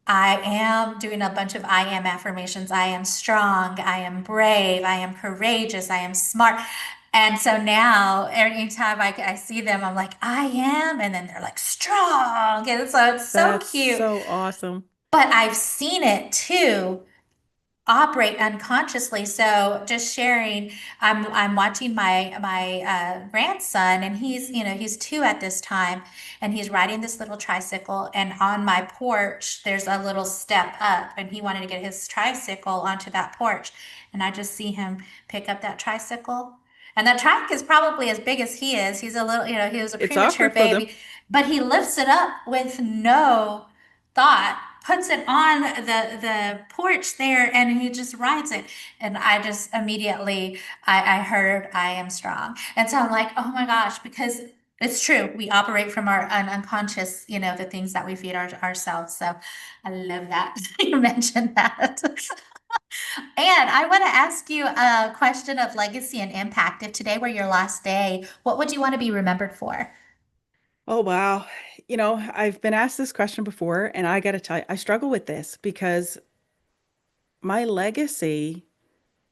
Speaker 1: I am doing a bunch of I am affirmations. I am strong. I am brave. I am courageous. I am smart. And so now, anytime I see them, I'm like, I am. And then they're like, strong. And so it's so
Speaker 2: That's
Speaker 1: cute.
Speaker 2: so awesome.
Speaker 1: But I've seen it too operate unconsciously. So just sharing, I'm watching my grandson, and he's 2 at this time, and he's riding this little tricycle. And on my porch, there's a little step up, and he wanted to get his tricycle onto that porch, and I just see him pick up that tricycle. And that trike is probably as big as he is. He's a little, he was a
Speaker 2: It's
Speaker 1: premature
Speaker 2: awkward for them.
Speaker 1: baby, but he lifts it up with no thought, puts it on the porch there, and he just rides it. And I just immediately I heard I am strong. And so I'm like, oh my gosh, because it's true. We operate from our unconscious, the things that we feed ourselves. So I love that you mentioned that. And I want to ask you a question of legacy and impact. If today were your last day, what would you want to be remembered for?
Speaker 2: Oh, wow. I've been asked this question before, and I got to tell you, I struggle with this because my legacy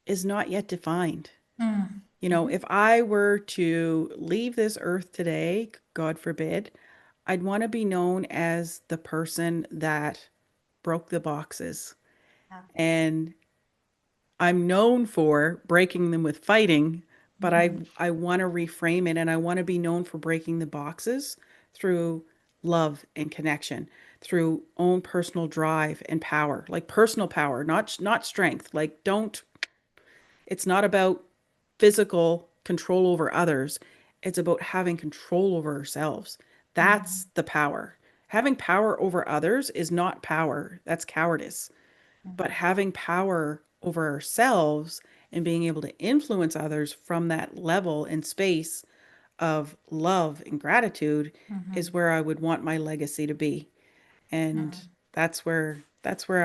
Speaker 2: is not yet defined.
Speaker 1: Mm. Mhm.
Speaker 2: If I were to leave this earth today, God forbid, I'd want to be known as the person that broke the boxes.
Speaker 1: Yeah.
Speaker 2: And I'm known for breaking them with fighting, but
Speaker 1: Mhm.
Speaker 2: I want to reframe it and I want to be known for breaking the boxes through love and connection, through own personal drive and power, like personal power, not strength. Like don't it's not about physical control over others. It's about having control over ourselves. That's
Speaker 1: Mhm.
Speaker 2: the power. Having power over others is not power. That's cowardice. But
Speaker 1: Mhm.
Speaker 2: having power over ourselves and being able to influence others from that level and space of love and gratitude is
Speaker 1: Mhm.
Speaker 2: where I would want my legacy to be. And
Speaker 1: Mhm.
Speaker 2: that's where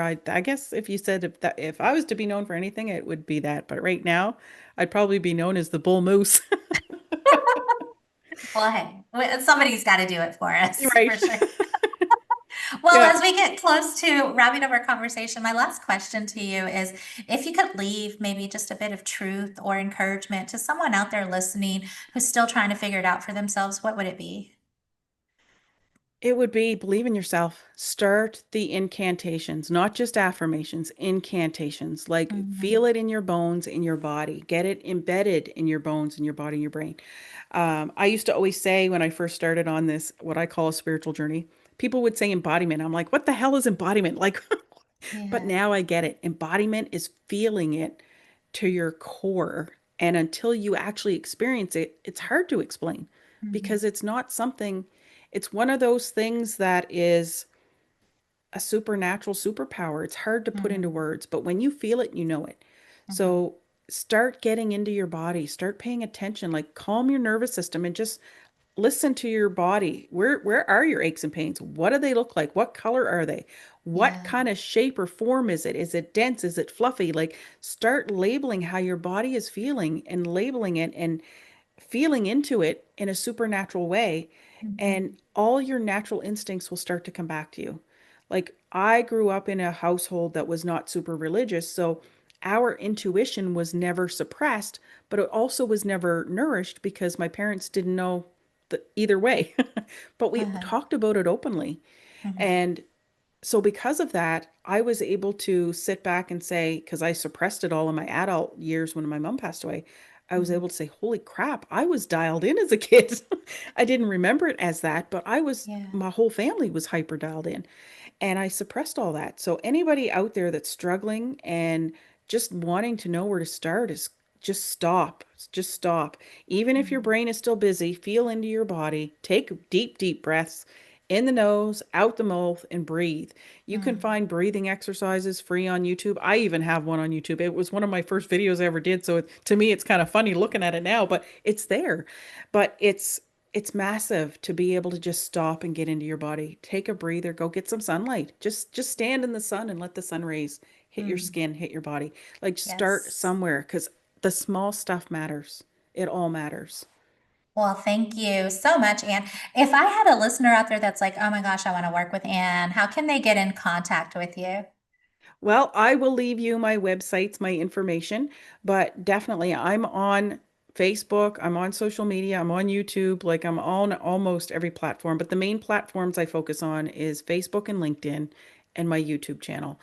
Speaker 2: I guess if you said if I was to be known for anything, it would be that. But right now, I'd probably be known as the bull moose.
Speaker 1: Well, hey, somebody's got to do it for
Speaker 2: You're
Speaker 1: us,
Speaker 2: right.
Speaker 1: for sure. Well,
Speaker 2: Yeah.
Speaker 1: as we get close to wrapping up our conversation, my last question to you is if you could leave maybe just a bit of truth or encouragement to someone out there listening who's still trying to figure it out for themselves, what would it be?
Speaker 2: It would be believe in yourself. Start the incantations, not just affirmations, incantations. Like feel
Speaker 1: Mhm.
Speaker 2: it in your bones, in your body. Get it embedded in your bones, in your body, in your brain. I used to always say when I first started on this, what I call a spiritual journey, people would say embodiment. I'm like, what the hell is embodiment? Like, but
Speaker 1: Yeah.
Speaker 2: now I get it. Embodiment is feeling it to your core. And until you actually experience it, it's hard to explain
Speaker 1: Mhm.
Speaker 2: because it's not something, it's one of those things that is a supernatural superpower. It's hard to put into
Speaker 1: Mhm.
Speaker 2: words, but when you feel it, you know it.
Speaker 1: Mhm.
Speaker 2: So start getting into your body, start paying attention, like calm your nervous system and just listen to your body. Where are your aches and pains? What do they look like? What color are they? What
Speaker 1: Yeah.
Speaker 2: kind of shape or form is it? Is it dense? Is it fluffy? Like start labeling how your body is feeling and labeling it and feeling into it in a supernatural way, and
Speaker 1: Mhm.
Speaker 2: all your natural instincts will start to come back to you. Like I grew up in a household that was not super religious, so our intuition was never suppressed, but it also was never nourished because my parents didn't know either way. But we
Speaker 1: Uh-huh.
Speaker 2: talked about it openly.
Speaker 1: Mhm.
Speaker 2: And so because of that, I was able to sit back and say, because I suppressed it all in my adult years when my mom passed away, I was
Speaker 1: Mhm.
Speaker 2: able to say, holy crap, I was dialed in as a kid. I didn't remember it as that, but
Speaker 1: Yeah.
Speaker 2: my whole family was hyper dialed in and I suppressed all that. So anybody out there that's struggling and just wanting to know where to start is just stop. Just stop. Even if your
Speaker 1: Mhm.
Speaker 2: brain is still busy, feel into your body, take deep, deep breaths in the nose, out the mouth, and breathe. You can
Speaker 1: Mhm.
Speaker 2: find breathing exercises free on YouTube. I even have one on YouTube. It was one of my first videos I ever did. So to me, it's kind of funny looking at it now, but it's there. But it's massive to be able to just stop and get into your body. Take a breather, go get some sunlight. Just stand in the sun and let the sun rays hit your
Speaker 1: Mm.
Speaker 2: skin, hit your body. Like start
Speaker 1: Yes.
Speaker 2: somewhere because the small stuff matters. It all matters.
Speaker 1: Well, thank you so much, Anne. If I had a listener out there that's like, oh my gosh, I want to work with Anne, how can they get in contact with you?
Speaker 2: Well, I will leave you my websites, my information, but definitely I'm on Facebook, I'm on social media, I'm on YouTube, like I'm on almost every platform, but the main platforms I focus on is Facebook and LinkedIn and my YouTube channel.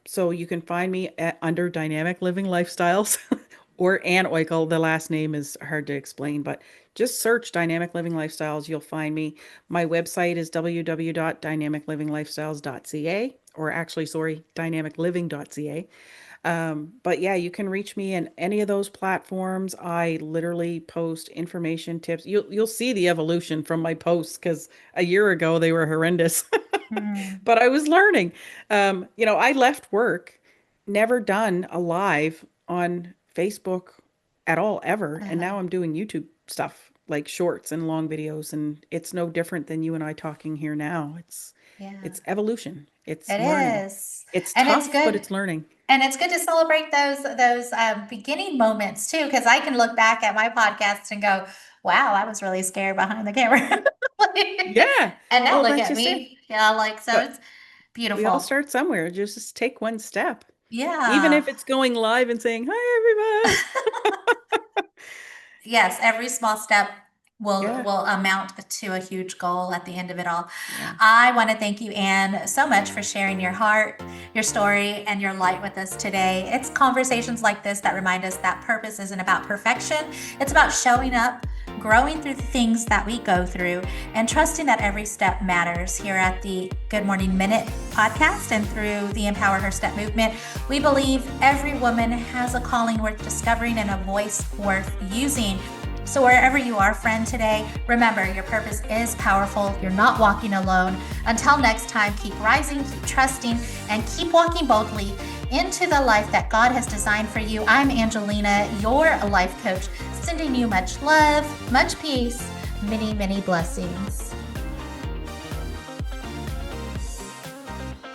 Speaker 2: So you can find me under Dynamic Living Lifestyles or Ann Oikel. The last name is hard to explain, but just search Dynamic Living Lifestyles. You'll find me. My website is www.dynamiclivinglifestyles.ca, or actually, sorry, dynamicliving.ca. But yeah, you can reach me in any of those platforms. I literally post information, tips. You'll see the evolution from my posts because a year ago they were horrendous.
Speaker 1: Hmm.
Speaker 2: But I was learning. I left work, never done a live on Facebook at all ever, and
Speaker 1: Uh-huh.
Speaker 2: now I'm doing YouTube stuff like shorts and long videos, and it's no different than you and I talking here now.
Speaker 1: Yeah,
Speaker 2: It's evolution. It's
Speaker 1: it
Speaker 2: learning.
Speaker 1: is.
Speaker 2: It's
Speaker 1: And it's
Speaker 2: tough, but
Speaker 1: good.
Speaker 2: it's learning.
Speaker 1: And it's good to celebrate those beginning moments too, because I can look back at my podcast and go, wow, I was really scared behind the camera.
Speaker 2: Yeah.
Speaker 1: And now
Speaker 2: Well,
Speaker 1: look
Speaker 2: that's
Speaker 1: at
Speaker 2: just it.
Speaker 1: me. Yeah, like so
Speaker 2: But
Speaker 1: it's
Speaker 2: we all
Speaker 1: beautiful.
Speaker 2: start somewhere. Just take one step. Even
Speaker 1: Yeah.
Speaker 2: if it's going live and saying, "Hi, everybody."
Speaker 1: Yes, every small step
Speaker 2: Yeah.
Speaker 1: will amount to a huge goal at the end of it all.
Speaker 2: Yeah.
Speaker 1: I want to thank you, Anne, so much for sharing your heart, your story, and your light with us today. It's conversations like this that remind us that purpose isn't about perfection. It's about showing up, growing through the things that we go through, and trusting that every step matters. Here at the Good Morning Minute podcast and through the Empower Her Step movement, we believe every woman has a calling worth discovering and a voice worth using. So wherever you are, friend, today, remember your purpose is powerful. You're not walking alone. Until next time, keep rising, keep trusting, and keep walking boldly into the life that God has designed for you. I'm Angelina, your life coach, sending you much love, much peace, many, many blessings.